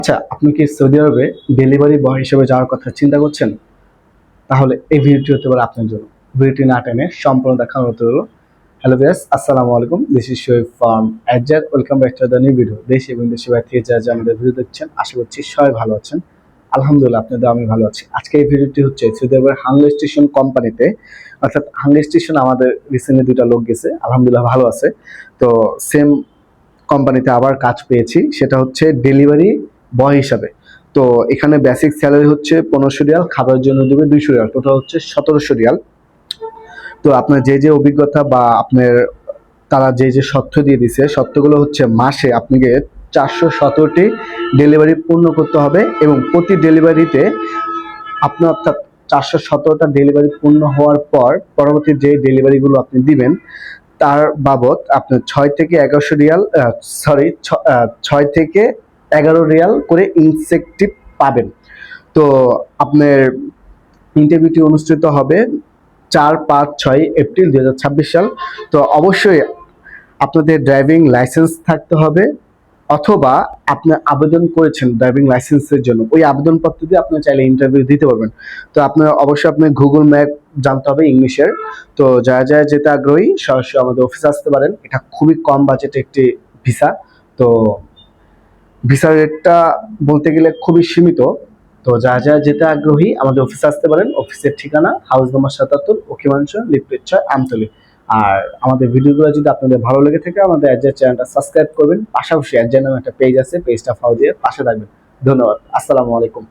আচ্ছা, আপনি কি সৌদি আরবে ডেলিভারি বয় হিসেবে যাওয়ার কথা চিন্তা করছেন? তাহলে এই ভিডিওটি হতে পারে আপনার জন্য। ভিডিওটি না টেনে সম্পূর্ণ দেখার অনুরোধ রইল। হ্যালো ভিউয়ার্স, আসসালামু আলাইকুম। দিস ইজ শোয়েব ফ্রম এডজার। Welcome back to the new video. দেশ এবং দেশের বাইরে থেকে যারা আমাদের ভিডিও দেখছেন, আশা করছি সবাই ভালো আছেন। আলহামদুলিল্লাহ, আপনাদের আমি ভালো আছি। আজকে এই ভিডিওটি হচ্ছে সৌদি আরবের হাংলা স্টেশন কোম্পানিতে, অর্থাৎ হাংলা স্টেশন আমাদের রিসেন্টলি দুইটা লোক গেছে, আলহামদুলিল্লাহ ভালো আছে। তো সেম কোম্পানিতে আবার কাজ পেয়েছি, সেটা হচ্ছে ডেলিভারি বয় হিসাবে। তো এখানে বেসিক স্যালারি হচ্ছে 1500 রিয়াল, খাবারের জন্য দেবে 200 রিয়াল, টোটাল হচ্ছে 1700 রিয়াল। তো আপনার যে যে অভিজ্ঞতা বা আপনার তারা যে যে সত্য দিয়ে দিছে, সত্যগুলো হচ্ছে মাসে আপনাকে 417টি ডেলিভারি পূর্ণ করতে হবে এবং প্রতি ডেলিভারিতে আপনার অর্থাৎ 417টা ডেলিভারি পূর্ণ হওয়ার পর পরবর্তী যে ডেলিভারিগুলো আপনি দিবেন তার বাবদ আপনার 6 থেকে 1100 রিয়াল, সরি 6 থেকে 11 রিয়াল করে ইনসেন্টিভ পাবেন। তো আপনার ইন্টারভিউটি অনুষ্ঠিত হবে 4, 5, 6 এপ্রিল 2026 সাল। তো অবশ্যই আপনাদের ড্রাইভিং লাইসেন্স থাকতে হবে, অথবা আপনি আবেদন করেছেন ড্রাইভিং লাইসেন্সের জন্য, ওই আবেদনপত্র দিয়ে আপনি চাইলে ইন্টারভিউ দিতে পারবেন। তো আপনার অবশ্যই আপনি গুগল ম্যাপ জানতে হবে ইংলিশের। তো যারা যারা যেতে আগ্রহী সরাসরি আমাদের অফিসে আসতে পারেন। এটা খুবই কম বাজেটে একটি ভিসা। তো ভিসার রেটটা বলতে গেলে খুবই সীমিত। তো যারা যারা যেতে আগ্রহী আমাদের অফিসে আসতে পারেন। অফিসের ঠিকানা হাউস নম্বর 77, ওকিমাঞ্চ, লিফটেড 6, আমতলী। আর আমাদের ভিডিওগুলো যদি আপনাদের ভালো লেগে থাকে আমাদের অ্যাডজার চ্যানেলটা সাবস্ক্রাইব করবেন, পাশাপাশি অ্যাডজার নামে একটা পেজ আছে, পেজটা ফলো দিয়ে পাশে থাকবেন। ধন্যবাদ। আসসালামু আলাইকুম।